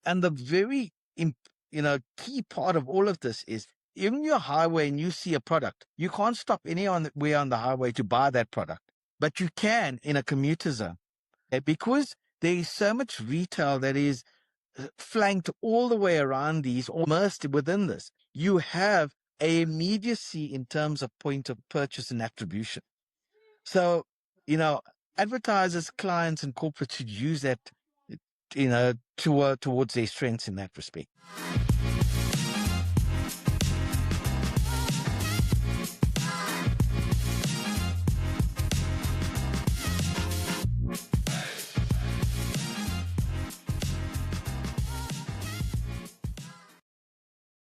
And the very, key part of all of this is in your highway and you see a product, you can't stop anywhere on the highway to buy that product, but you can in a commuter zone. Because there is so much retail that is flanked all the way around these, or immersed within this, you have a immediacy in terms of point of purchase and attribution. So, you know, advertisers, clients, and corporates should use that, towards their strengths in that respect.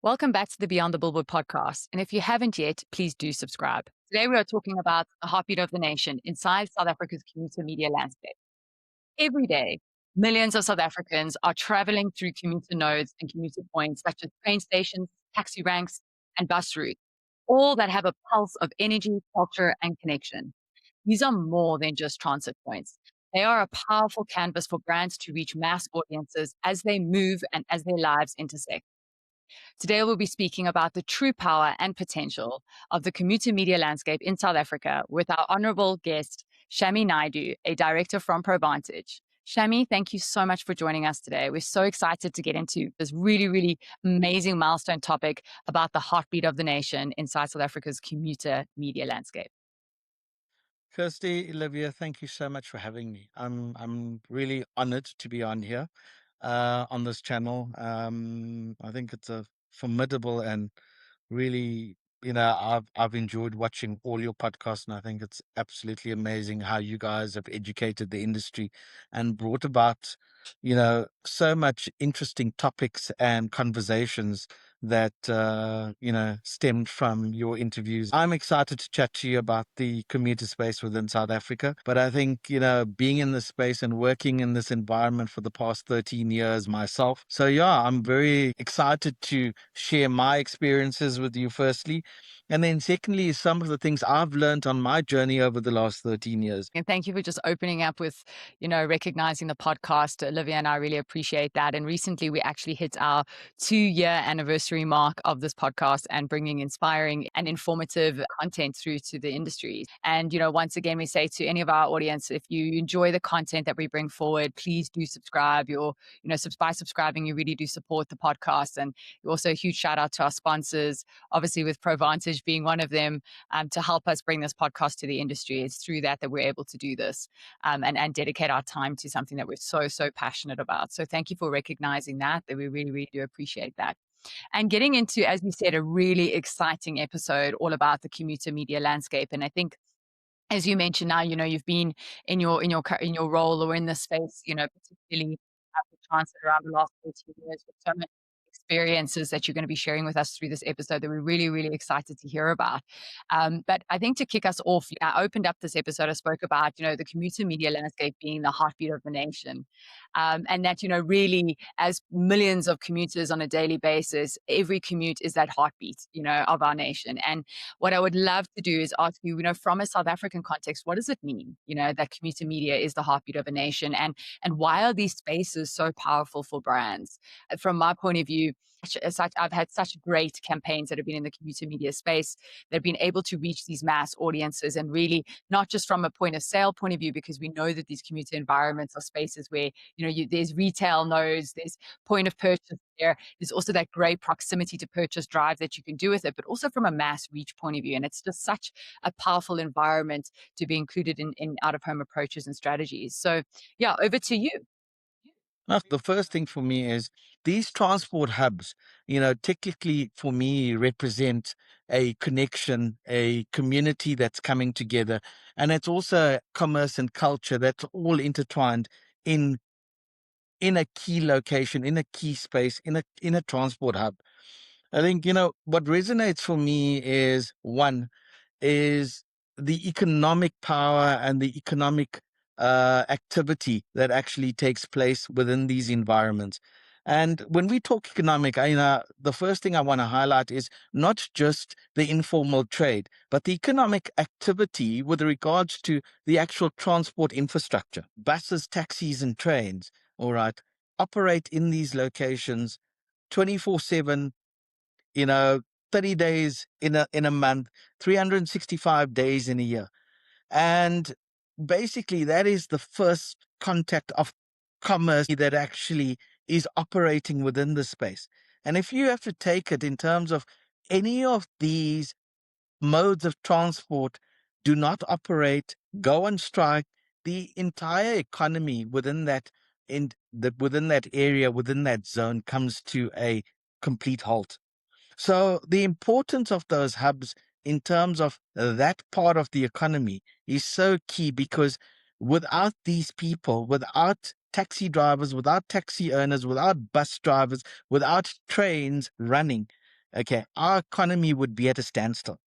Welcome back to the Beyond the Billboard podcast. And if you haven't yet, please do subscribe. Today, we are talking about the heartbeat of the nation inside South Africa's commuter media landscape. Every day, millions of South Africans are traveling through commuter nodes and commuter points, such as train stations, taxi ranks, and bus routes, all that have a pulse of energy, culture, and connection. These are more than just transit points. They are a powerful canvas for brands to reach mass audiences as they move and as their lives intersect. Today, we'll be speaking about the true power and potential of the commuter media landscape in South Africa with our honorable guest, Shamy Naidu, a director from ProVantage. Shamy, thank you so much for joining us today. We're so excited to get into this really, really amazing milestone topic about the heartbeat of the nation inside South Africa's commuter media landscape. Kirsty, Olivia, thank you so much for having me. I'm really honored to be on here, on this channel. I think it's a formidable and really, I've enjoyed watching all your podcasts, and I think it's absolutely amazing how you guys have educated the industry and brought about, so much interesting topics and conversations that stemmed from your interviews. I'm excited to chat to you about the commuter space within South Africa, but I think, being in this space and working in this environment for the past 13 years myself. So yeah, I'm very excited to share my experiences with you firstly, and then secondly, some of the things I've learned on my journey over the last 13 years. And thank you for just opening up with, recognizing the podcast. Olivia and I really appreciate that. And recently we actually hit our 2-year anniversary mark of this podcast and bringing inspiring and informative content through to the industry. And, once again, we say to any of our audience, if you enjoy the content that we bring forward, please do subscribe. By subscribing, you really do support the podcast. And also a huge shout out to our sponsors, obviously with ProVantage being one of them, to help us bring this podcast to the industry. It's through that we're able to do this, and dedicate our time to something that we're so, so passionate about. So thank you for recognizing that we really, really do appreciate that. And getting into, as we said, a really exciting episode all about the commuter media landscape. And I think, as you mentioned now, you've been in your role or in this space, particularly after transit around the last 14 years with so many experiences that you're going to be sharing with us through this episode that we're really, really excited to hear about. But I think to kick us off, I opened up this episode, I spoke about, the commuter media landscape being the heartbeat of the nation. And that, really, as millions of commuters on a daily basis, every commute is that heartbeat, of our nation. And what I would love to do is ask you, from a South African context, what does it mean, that commuter media is the heartbeat of a nation? And why are these spaces so powerful for brands? From my point of view, I've had such great campaigns that have been in the commuter media space that have been able to reach these mass audiences, and really not just from a point of sale point of view, because we know that these commuter environments are spaces where, there's retail nodes, there's point of purchase there. There's also that great proximity to purchase drive that you can do with it, but also from a mass reach point of view. And it's just such a powerful environment to be included in out-of-home approaches and strategies. So yeah, over to you. Now, the first thing for me is these transport hubs, technically for me represent a connection, a community that's coming together. And it's also commerce and culture that's all intertwined in a key location, in a key space, in a transport hub. I think, what resonates for me is one is the economic power and the economic activity that actually takes place within these environments. And when we talk economic, the first thing I want to highlight is not just the informal trade, but the economic activity with regards to the actual transport infrastructure, buses, taxis, and trains. All right. operate in these locations 24/7, you know, 30 days in a month, 365 days in a year. And basically, that is the first contact of commerce that actually is operating within the space. And if you have to take it in terms of any of these modes of transport do not operate, go on strike, the entire economy within that area, within that zone comes to a complete halt. So the importance of those hubs in terms of that part of the economy is so key, because without these people, without taxi drivers, without taxi owners, without bus drivers, without trains running, okay, our economy would be at a standstill.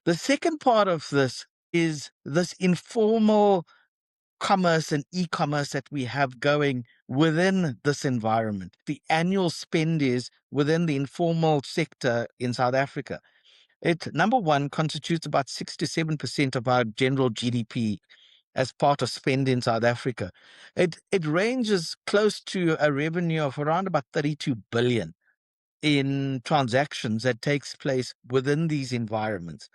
The second part of this is this informal commerce and e-commerce that we have going within this environment. The annual spend is within the informal sector in South Africa. It, number one, constitutes about 6 to 7% of our general GDP as part of spend in South Africa. It ranges close to a revenue of around about 32 billion in transactions that takes place within these environments,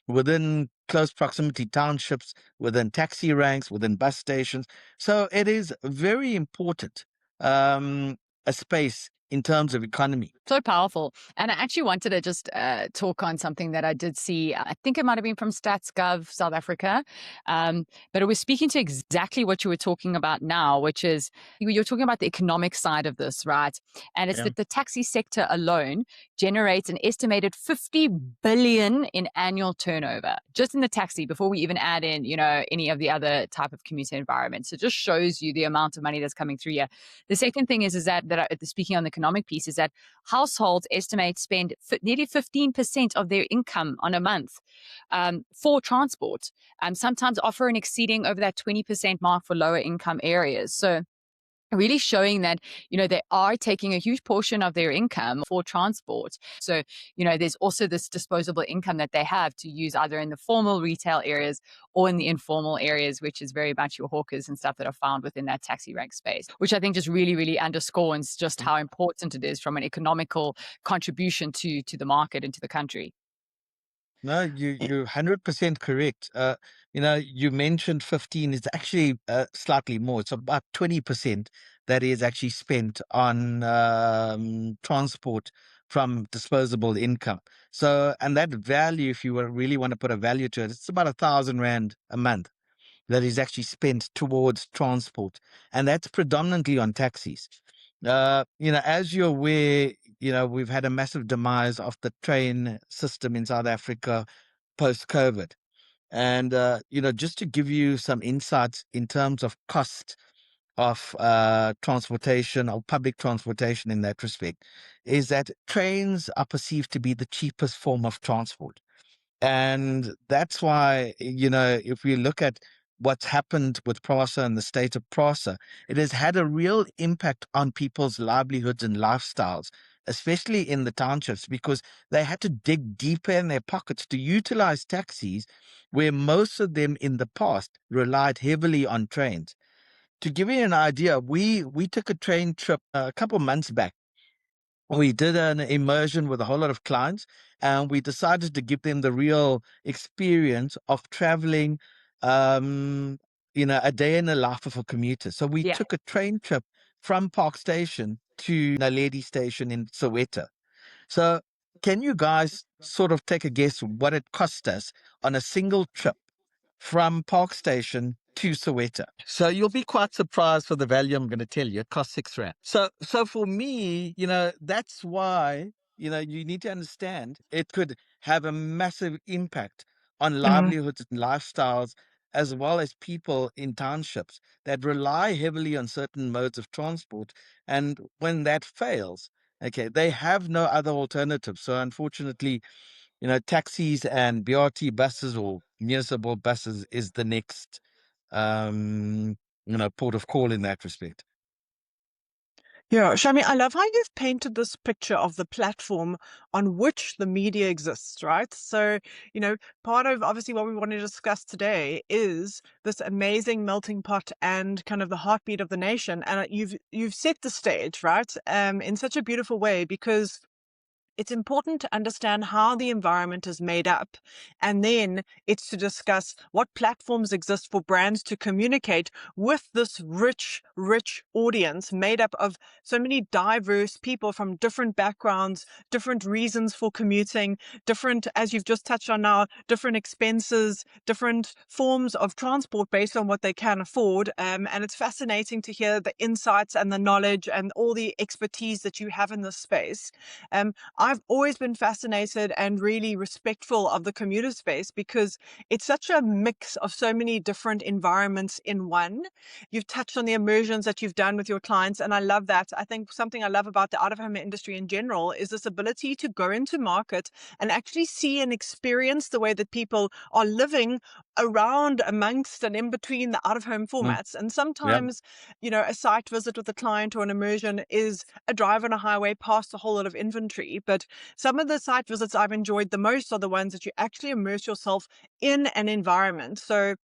within close proximity townships, within taxi ranks, within bus stations. So it is very important, um, a space in terms of economy. So powerful. And I actually wanted to just talk on something that I did see. I think it might have been from StatsGov South Africa, but it was speaking to exactly what you were talking about now, which is you're talking about the economic side of this, right? And it's Yeah. that the taxi sector alone generates an estimated 50 billion in annual turnover just in the taxi before we even add in, any of the other type of commuter environments. So it just shows you the amount of money that's coming through here. The second thing is speaking on the economic piece, is that households estimate spend nearly 15% of their income on a month for transport, sometimes offering exceeding over that 20% mark for lower income areas. So really showing that they are taking a huge portion of their income for transport. So there's also this disposable income that they have to use either in the formal retail areas or in the informal areas, which is very much your hawkers and stuff that are found within that taxi rank space, which I think just really, really underscores just how important it is from an economical contribution to the market and to the country. No, you're 100% correct. You mentioned 15 is actually slightly more. It's about 20% that is actually spent on transport from disposable income. So, and that value, if you really want to put a value to it, it's about 1,000 rand a month that is actually spent towards transport, and that's predominantly on taxis. As you're aware, we've had a massive demise of the train system in South Africa post COVID. And, just to give you some insights in terms of cost of transportation or public transportation in that respect, is that trains are perceived to be the cheapest form of transport. And that's why, if we look at what's happened with PRASA and the state of PRASA, it has had a real impact on people's livelihoods and lifestyles, especially in the townships, because they had to dig deeper in their pockets to utilize taxis, where most of them in the past relied heavily on trains. To give you an idea, we took a train trip a couple months back. We did an immersion with a whole lot of clients, and we decided to give them the real experience of traveling, a day in the life of a commuter. So we Yeah. took a train trip from Park Station to Naledi Station in Soweto. So can you guys sort of take a guess what it cost us on a single trip from Park Station to Soweto? So you'll be quite surprised for the value I'm going to tell you. It costs 6 rand. So for me, that's why, you need to understand it could have a massive impact on livelihoods and lifestyles, as well as people in townships that rely heavily on certain modes of transport. And when that fails, okay, they have no other alternative. So unfortunately, taxis and BRT buses or municipal buses is the next, port of call in that respect. Yeah, Shami, I love how you've painted this picture of the platform on which the media exists, right? So, part of obviously what we want to discuss today is this amazing melting pot and kind of the heartbeat of the nation. And you've set the stage, right? In such a beautiful way because it's important to understand how the environment is made up. And then it's to discuss what platforms exist for brands to communicate with this rich, rich audience made up of so many diverse people from different backgrounds, different reasons for commuting, different, as you've just touched on now, different expenses, different forms of transport based on what they can afford. And it's fascinating to hear the insights and the knowledge and all the expertise that you have in this space. I've always been fascinated and really respectful of the commuter space because it's such a mix of so many different environments in one. You've touched on the immersions that you've done with your clients, and I love that. I think something I love about the out of home industry in general is this ability to go into market and actually see and experience the way that people are living around, amongst, and in between the out of home Mm, formats. And yeah. sometimes, a site visit with a client or an immersion is a drive on a highway past a whole lot of inventory. But some of the site visits I've enjoyed the most are the ones that you actually immerse yourself in an environment. So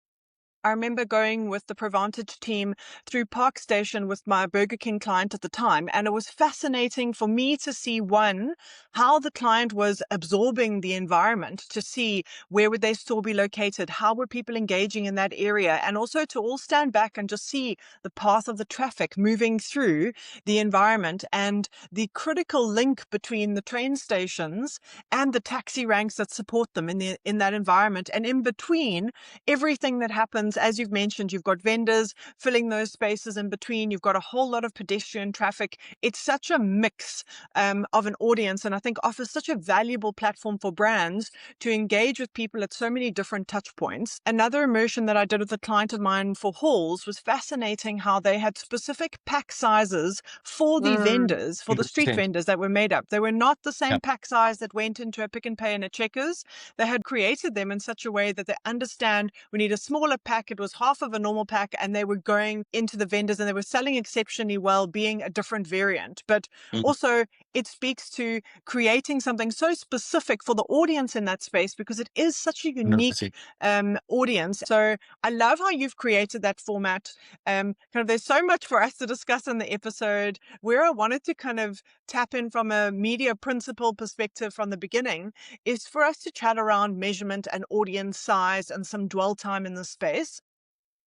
I remember going with the Provantage team through Park Station with my Burger King client at the time. And it was fascinating for me to see, one, how the client was absorbing the environment, to see where would their store be located, how were people engaging in that area, and also to all stand back and just see the path of the traffic moving through the environment and the critical link between the train stations and the taxi ranks that support them in that environment. And in between, everything that happens, as you've mentioned, you've got vendors filling those spaces in between, you've got a whole lot of pedestrian traffic. It's such a mix of an audience, and I think offers such a valuable platform for brands to engage with people at so many different touch points. Another immersion that I did with a client of mine for halls was fascinating how they had specific pack sizes for the vendors, for the street 100%. vendors that were made up. They were not the Yeah. same pack size that went into a Pick and Pay and a Checkers. They had created them in such a way that they understand we need a smaller pack. It was half of a normal pack, and they were going into the vendors and they were selling exceptionally well, being a different variant. But Mm, also, it speaks to creating something so specific for the audience in that space because it is such a unique 100%. audience. So I love how you've created that format. There's so much for us to discuss in the episode. Where I wanted to kind of tap in from a media principle perspective from the beginning is for us to chat around measurement and audience size and some dwell time in the space.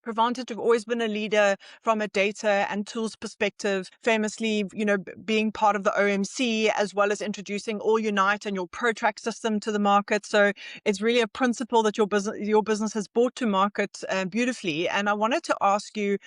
Provantage have always been a leader from a data and tools perspective, famously, being part of the OMC, as well as introducing All Unite and your ProTrack system to the market. So it's really a principle that your business has brought to market beautifully. And I wanted to ask you,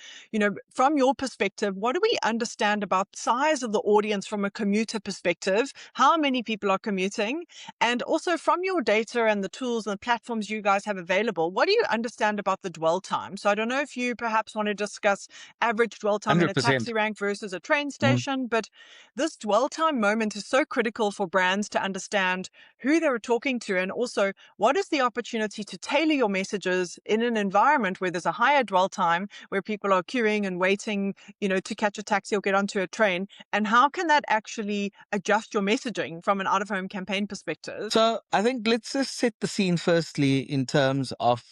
from your perspective, what do we understand about size of the audience from a commuter perspective? How many people are commuting? And also from your data and the tools and the platforms you guys have available, what do you understand about the dwell time? So I don't know if you perhaps want to discuss average dwell time in a 100%. taxi rank versus a train Mm. station, but this dwell time moment is so critical for brands to understand who they're talking to, and also what is the opportunity to tailor your messages in an environment where there's a higher dwell time, where people are queuing and waiting, to catch a taxi or get onto a train, and how can that actually adjust your messaging from an out of home campaign perspective? So I think let's just set the scene firstly in terms of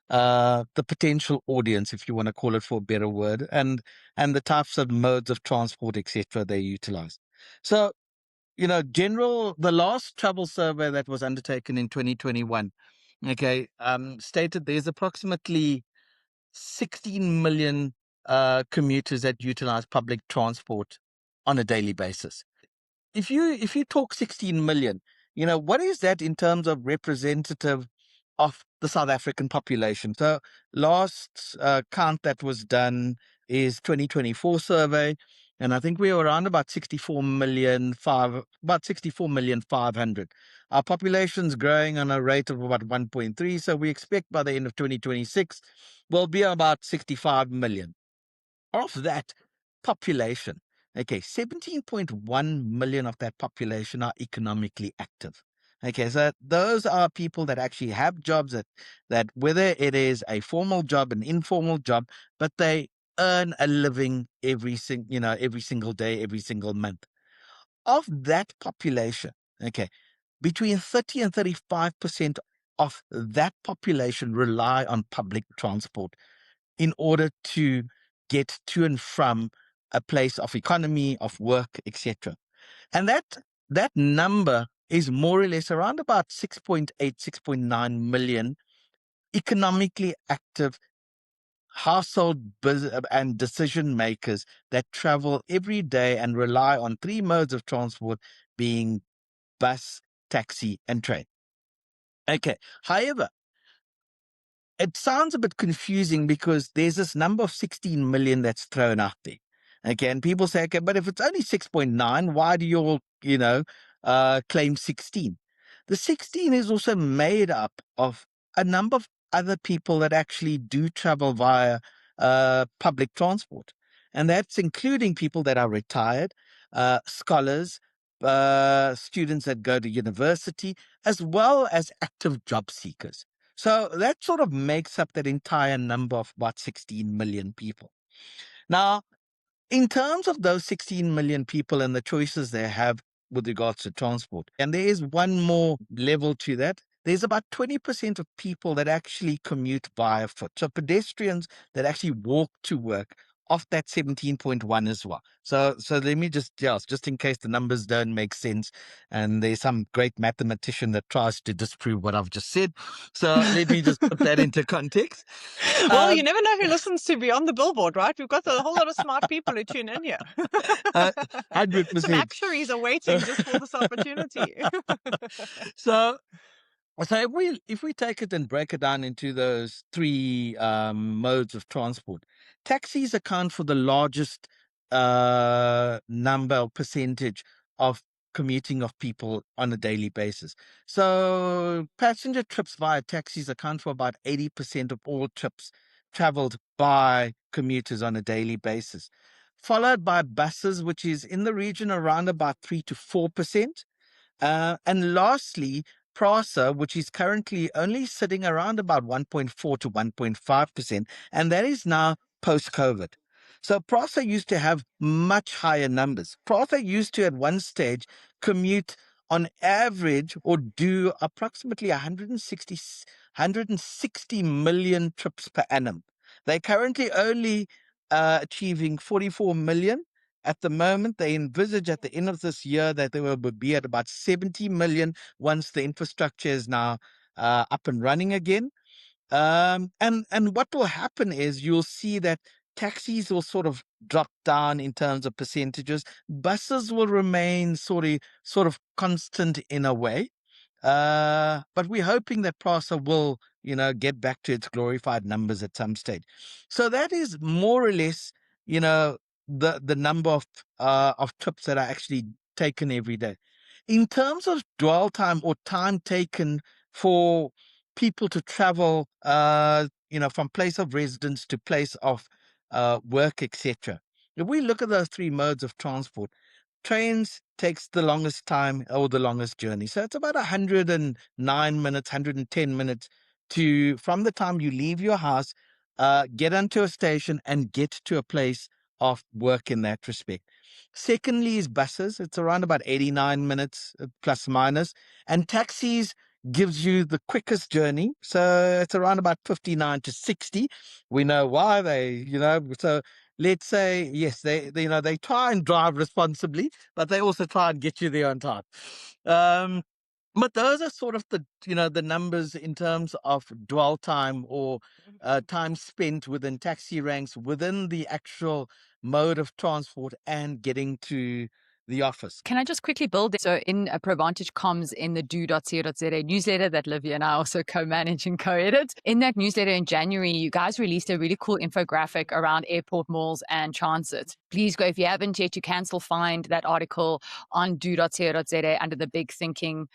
the potential audience, if you want to call it for a better word, and the types of modes of transport, etc., they utilize. So, the last travel survey that was undertaken in 2021, okay, stated there's approximately 16 million commuters that utilize public transport on a daily basis. If you talk 16 million, what is that in terms of representative of the South African population? So last count that was done is 2024 survey, and I think we were around about 64 million 500. Our population's growing on a rate of about 1.3, so we expect by the end of 2026 we'll be about 65 million. Of that population, okay, 17.1 million of that population are economically active. Okay, so those are people that actually have jobs that whether it is a formal job, an informal job, but they earn a living every single day, every single month. Of that population, okay, between 30 and 35% of that population rely on public transport in order to get to and from a place of economy, of work, etc. And that number is more or less around about 6.8, 6.9 million economically active household and decision makers that travel every day and rely on three modes of transport, being bus, taxi, and train. Okay. However, it sounds a bit confusing because there's this number of 16 million that's thrown out there. Okay. And people say, okay, but if it's only 6.9, why do you all, claim 16? The 16 is also made up of a number of other people that actually do travel via public transport. And that's including people that are retired, scholars, students that go to university, as well as active job seekers. So that sort of makes up that entire number of about 16 million people. Now, in terms of those 16 million people and the choices they have with regards to transport, and there is one more level to that. There's about 20% of people that actually commute via foot. So pedestrians that actually walk to work off that 17.1 as well. So let me just in case the numbers don't make sense and there's some great mathematician that tries to disprove what I've just said. So let me just put that into context. Well, you never know who listens to Beyond the Billboard, right? We've got a whole lot of smart people who tune in here. 100%. Some actuaries are waiting just for this opportunity. So if we take it and break it down into those three modes of transport, taxis account for the largest number or percentage of commuting of people on a daily basis. So passenger trips via taxis account for about 80% of all trips traveled by commuters on a daily basis, followed by buses, which is in the region around about 3 to 4%. And lastly, PRASA, which is currently only sitting around about 1.4 to 1.5%, and that is now post-COVID. So PRASA used to have much higher numbers. PRASA used to, at one stage, commute on average or do approximately 160 million trips per annum. They're currently only achieving 44 million. At the moment, they envisage at the end of this year that they will be at about 70 million once the infrastructure is now up and running again. And what will happen is you'll see that taxis will sort of drop down in terms of percentages. Buses will remain sort of constant in a way. But we're hoping that PRASA will, get back to its glorified numbers at some stage. So that is more or less, the number of trips that are actually taken every day. In terms of dwell time or time taken for people to travel, from place of residence to place of work, etc. If we look at those three modes of transport, trains takes the longest time or the longest journey. So it's about 109 minutes, 110 minutes from the time you leave your house, get onto a station and get to a place of work in that respect. Secondly is buses. It's around about 89 minutes plus minus. And taxis gives you the quickest journey. So it's around about 59 to 60. We know why so let's say, yes, they try and drive responsibly, but they also try and get you there on time. But those are sort of the numbers in terms of dwell time or time spent within taxi ranks, within the actual mode of transport and getting to the office. Can I just quickly build? So in ProVantage comms in the do.co.za newsletter that Livia and I also co-manage and co-edit, in that newsletter in January, you guys released a really cool infographic around airport malls and transit. Please go, if you haven't yet, you can still find that article on do.co.za under the big thinking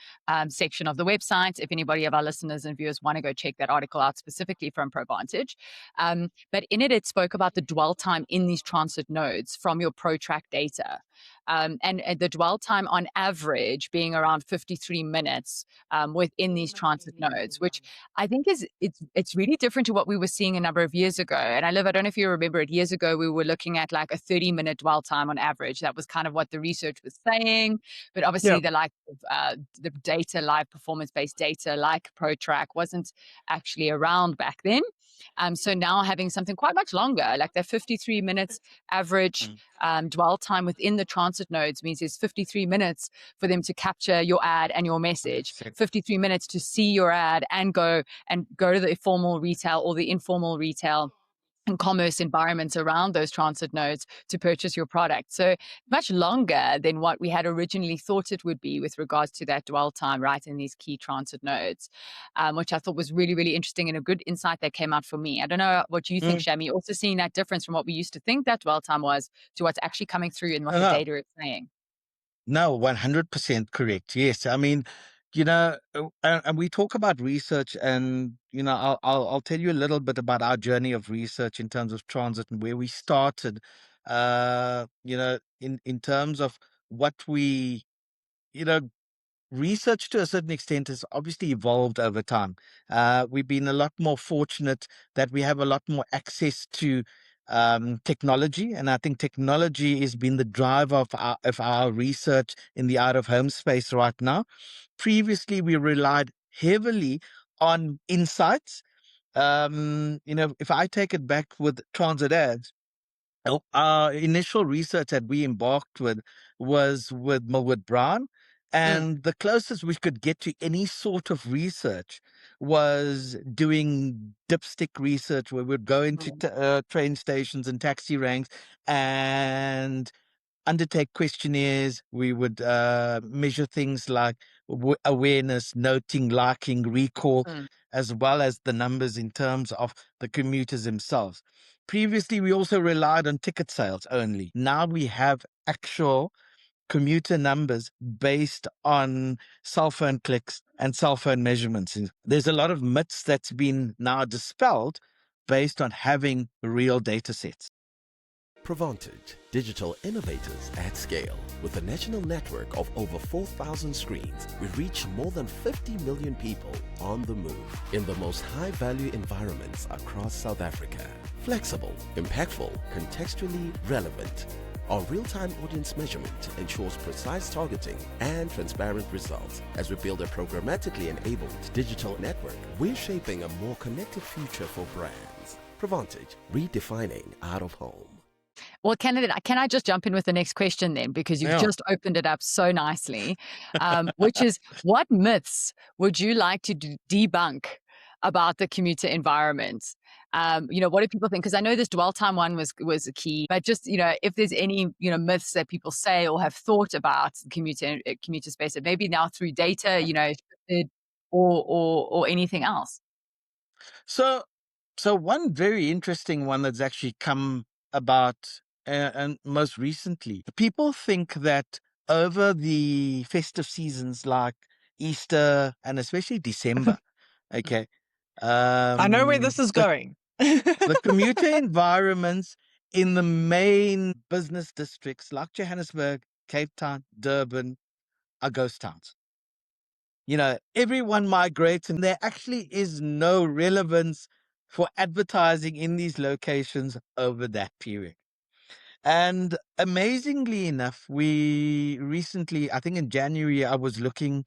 section of the website. If anybody of our listeners and viewers want to go check that article out specifically from ProVantage. But in it spoke about the dwell time in these transit nodes from your ProTrack data. and the dwell time on average being around 53 minutes within these transit nodes, which I think it's really different to what we were seeing a number of years ago. And I don't know if you remember it, years ago we were looking at like a 30-minute dwell time on average. That was kind of what the research was saying. But Yeah. obviously the data, live performance-based data like ProTrack wasn't actually around back then. So now having something quite much longer, like the 53 minutes average dwell time within the transit nodes means it's 53 minutes for them to capture your ad and your message, 53 minutes to see your ad and go to the formal retail or the informal retail and commerce environments around those transit nodes to purchase your product. So much longer than what we had originally thought it would be with regards to that dwell time right in these key transit nodes, which I thought was really, really interesting and a good insight that came out for me. I don't know what you think, Mm. Shamy, also seeing that difference from what we used to think that dwell time was to what's actually coming through and what the No, data is saying. no, 100% correct. Yes. I mean, and we talk about research, and I'll tell you a little bit about our journey of research in terms of transit and where we started. In terms of what we, you know, research to a certain extent has obviously evolved over time. We've been a lot more fortunate that we have a lot more access to technology, and I think technology has been the driver of our research in the out of home space right now. Previously, we relied heavily on insights. If I take it back with transit ads, our initial research that we embarked with was with Millwood Brown, Mm, and the closest we could get to any sort of research was doing dipstick research, where we'd go into mm, train stations and taxi ranks and undertake questionnaires. We would measure things like awareness, noting, liking, recall, mm. as well as the numbers in terms of the commuters themselves. Previously, we also relied on ticket sales only. Now we have actual commuter numbers based on cell phone clicks and cell phone measurements. And there's a lot of myths that's been now dispelled based on having real data sets. Provantage, digital innovators at scale. With a national network of over 4,000 screens, we reach more than 50 million people on the move in the most high-value environments across South Africa. Flexible, impactful, contextually relevant. Our real-time audience measurement ensures precise targeting and transparent results. As we build a programmatically enabled digital network, we're shaping a more connected future for brands. Provantage, redefining out of home. Well, can I just jump in with the next question then? Because you've Yeah. just opened it up so nicely, which is what myths would you like to debunk about the commuter environment? What do people think? Because I know this dwell time one was a key, but just, if there's any, myths that people say or have thought about the commuter space, that maybe now through data, shifted or anything else. So, one very interesting one that's actually come about, and most recently, people think that over the festive seasons like Easter and especially December, okay, I know where this is the going. commuter environments in the main business districts like Johannesburg, Cape Town, Durban are ghost towns. Everyone migrates, and there actually is no relevance for advertising in these locations over that period. And amazingly enough, we recently, I think in January, I was looking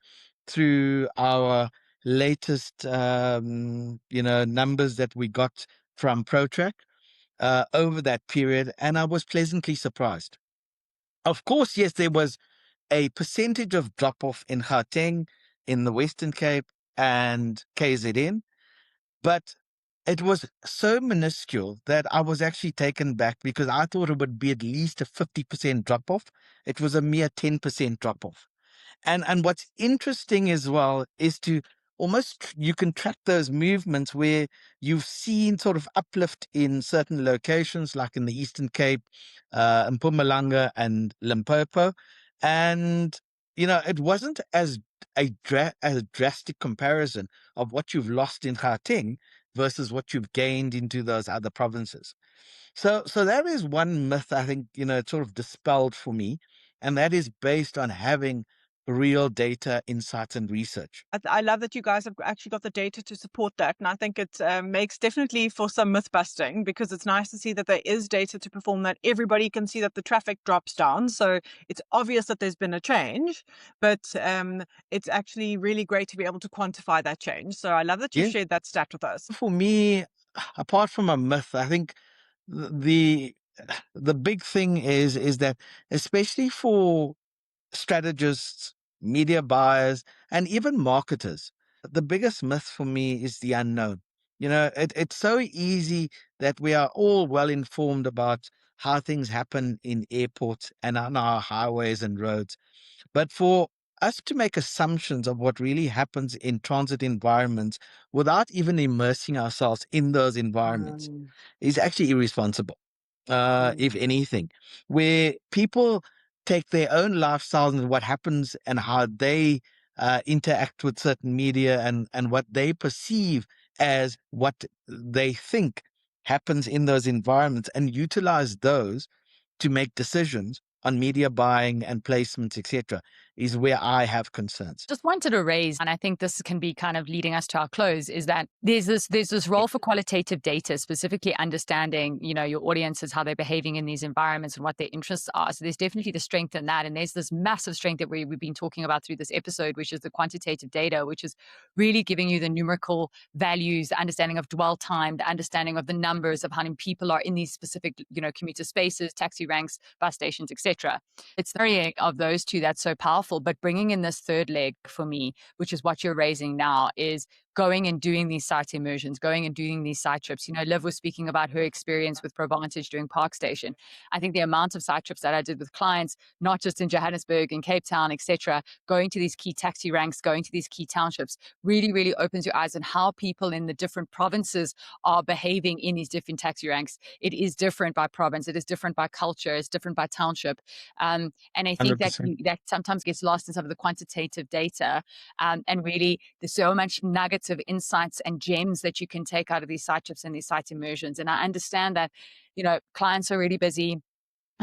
through our latest, numbers that we got from ProTrack over that period, and I was pleasantly surprised. Of course, yes, there was a percentage of drop off in Gauteng, in the Western Cape, and KZN, but it was so minuscule that I was actually taken back because I thought it would be at least a 50% drop off. It was a mere 10% drop off. And what's interesting as well is to almost you can track those movements where you've seen sort of uplift in certain locations, like in the Eastern Cape, Mpumalanga and Limpopo, and it wasn't as a drastic comparison of what you've lost in Gauteng versus what you've gained into those other provinces. So that is one myth I think, it sort of dispelled for me. And that is based on having real data, insights, and research. I love that you guys have actually got the data to support that. And I think it makes definitely for some myth busting, because it's nice to see that there is data to perform that. Everybody can see that the traffic drops down. So it's obvious that there's been a change, but it's actually really great to be able to quantify that change. So I love that you Yeah. shared that stat with us. For me, apart from a myth, I think the the big thing is that, especially for strategists, media buyers, and even marketers, the biggest myth for me is the unknown. It's so easy that we are all well informed about how things happen in airports and on our highways and roads. But for us to make assumptions of what really happens in transit environments without even immersing ourselves in those environments Mm, is actually irresponsible, if mm, anything, where people take their own lifestyles and what happens and how they interact with certain media and what they perceive as what they think happens in those environments, and utilize those to make decisions on media buying and placements, etc., is where I have concerns. Just wanted to raise, and I think this can be kind of leading us to our close, is that there's this role for qualitative data, specifically understanding, your audiences, how they're behaving in these environments and what their interests are. So there's definitely the strength in that. And there's this massive strength that we've been talking about through this episode, which is the quantitative data, which is really giving you the numerical values, the understanding of dwell time, the understanding of the numbers of how many people are in these specific, commuter spaces, taxi ranks, bus stations, etc. It's the area of those two that's so powerful. But bringing in this third leg for me, which is what you're raising now, is going and doing these site immersions, going and doing these site trips. Liv was speaking about her experience with ProVantage doing Park Station. I think the amount of site trips that I did with clients, not just in Johannesburg and Cape Town, etc., going to these key taxi ranks, going to these key townships, really, really opens your eyes on how people in the different provinces are behaving in these different taxi ranks. It is different by province. It is different by culture. It's different by township. And I think that 100%. that sometimes gets lost in some of the quantitative data. And really, there's so much nuggets of insights and gems that you can take out of these site trips and these site immersions. And I understand that, clients are really busy.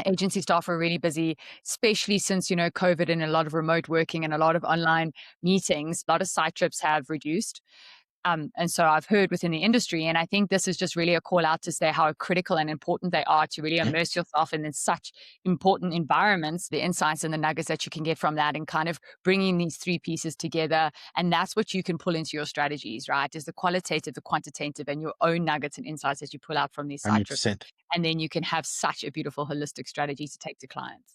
Agency staff are really busy, especially since, COVID and a lot of remote working and a lot of online meetings. A lot of site trips have reduced. And so I've heard within the industry, and I think this is just really a call out to say how critical and important they are to really immerse yourself in such important environments, the insights and the nuggets that you can get from that, and kind of bringing these three pieces together. And that's what you can pull into your strategies, right? Is the qualitative, the quantitative, and your own nuggets and insights that you pull out from these site trips. 100%. And then you can have such a beautiful holistic strategy to take to clients.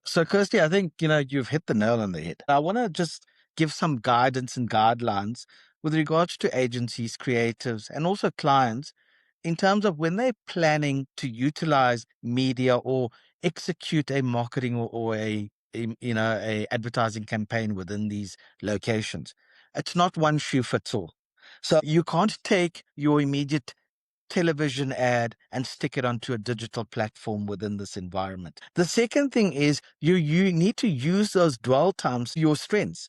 So, Kirsty, I think, you've hit the nail on the head. I want to just give some guidance and guidelines with regards to agencies, creatives, and also clients in terms of when they're planning to utilize media or execute a marketing or a advertising campaign within these locations. It's not one shoe fits all. So you can't take your immediate television ad and stick it onto a digital platform within this environment. The second thing is you need to use those dwell times, your strengths.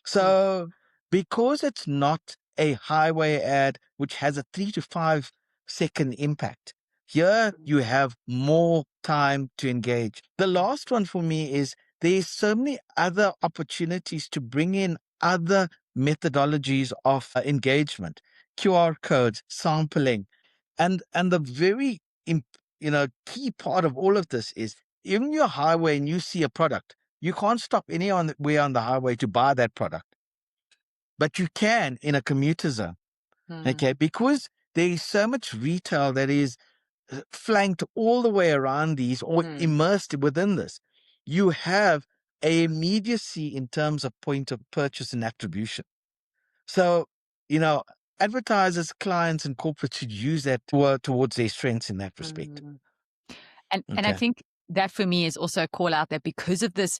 So because it's not a highway ad which has a 3 to 5 second impact, here you have more time to engage. The last one for me is there's so many other opportunities to bring in other methodologies of engagement, QR codes, sampling, and the very key part of all of this is, even your highway and you see a product, you can't stop anywhere on the highway to buy that product, but you can in a commuter zone. Okay, because there is so much retail that is flanked all the way around these or immersed within this. You have a immediacy in terms of point of purchase and attribution. So, advertisers, clients, and corporates should use that towards their strengths in that respect. And I Okay. think that for me is also a call out that because of this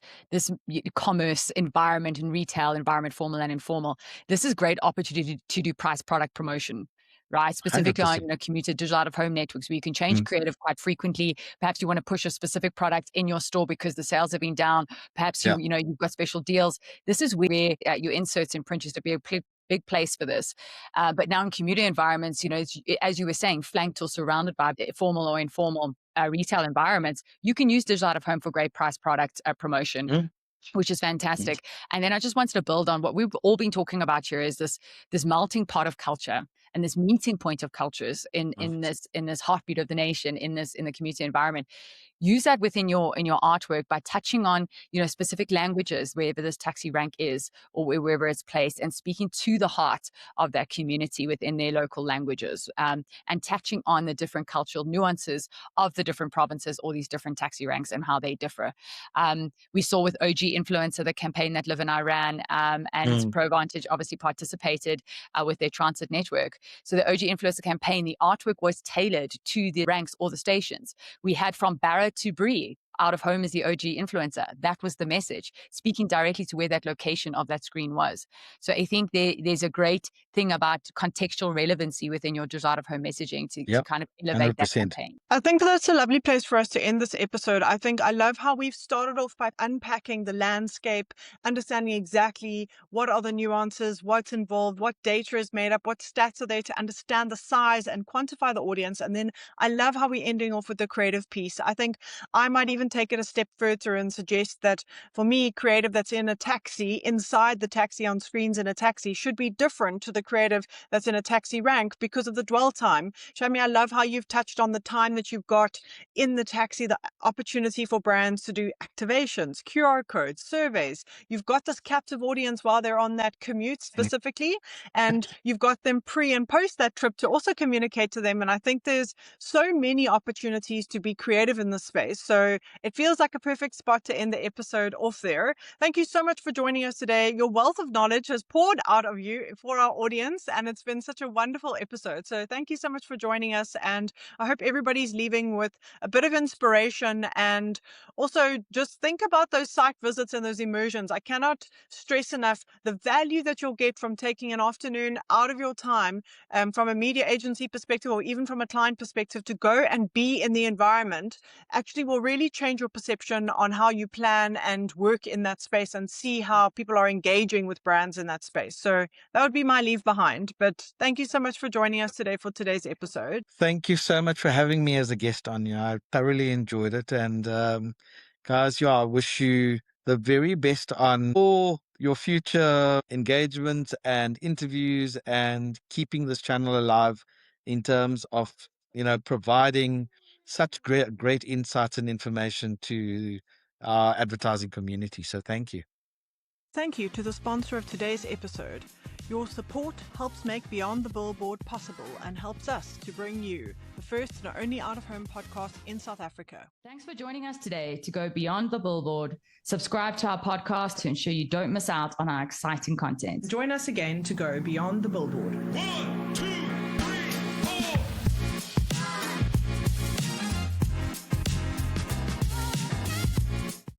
commerce environment and retail environment, formal and informal, this is great opportunity to do price product promotion, right? Specifically on 100%. Commuter digital out of home networks, where you can change creative quite frequently. Perhaps you want to push a specific product in your store because the sales have been down. Perhaps Yeah. you've got special deals. This is where your inserts and printers to be able big place for this. But now in commuter environments, as you were saying, flanked or surrounded by formal or informal retail environments, you can use digital out of home for great price product promotion. Which is fantastic. And then I just wanted to build on what we've all been talking about here is this melting pot of culture and this meeting point of cultures in this heartbeat of the nation, in the community environment. Use that within your artwork by touching on specific languages wherever this taxi rank is or wherever it's placed, and speaking to the heart of that community within their local languages, and touching on the different cultural nuances of the different provinces or these different taxi ranks and how they differ. We saw with OG Influencer, the campaign that Liv and I ran, and ProVantage obviously participated with their transit network. So the OG Influencer campaign, the artwork was tailored to the ranks or the stations. We had from Barra to Brie, out of home is the OG influencer. That was the message, speaking directly to where that location of that screen was. So I think there's a great thing about contextual relevancy within your just out of home messaging to kind of elevate 100%. That campaign. I think that's a lovely place for us to end this episode. I love how we've started off by unpacking the landscape, understanding exactly what are the nuances, what's involved, what data is made up, what stats are there to understand the size and quantify the audience. And then I love how we're ending off with the creative piece. I think I might even take it a step further and suggest that for me, creative that's in a taxi, inside the taxi on screens in a taxi, should be different to the creative that's in a taxi rank because of the dwell time. Shamy, I love how you've touched on the time that you've got in the taxi, the opportunity for brands to do activations, QR codes, surveys. You've got this captive audience while they're on that commute specifically, and you've got them pre and post that trip to also communicate to them. And I think there's so many opportunities to be creative in this space. So it feels like a perfect spot to end the episode off there. Thank you so much for joining us today. Your wealth of knowledge has poured out of you for our audience, and it's been such a wonderful episode. So thank you so much for joining us, and I hope everybody's leaving with a bit of inspiration, and also just think about those site visits and those immersions. I cannot stress enough the value that you'll get from taking an afternoon out of your time from a media agency perspective or even from a client perspective to go and be in the environment actually will really change your perception on how you plan and work in that space and see how people are engaging with brands in that space. So that would be my leave behind. But thank you so much for joining us today for today's episode. Thank you so much for having me as a guest on here. I thoroughly enjoyed it. And guys, I wish you the very best on all your future engagement and interviews and keeping this channel alive in terms of, providing such great insights and information to our advertising community. So thank you. Thank you to the sponsor of today's episode. Your support helps make Beyond the Billboard possible and helps us to bring you the first and only out-of-home podcast in South Africa. Thanks for joining us today to go Beyond the Billboard. Subscribe to our podcast to ensure you don't miss out on our exciting content. Join us again to go Beyond the Billboard. 1, 2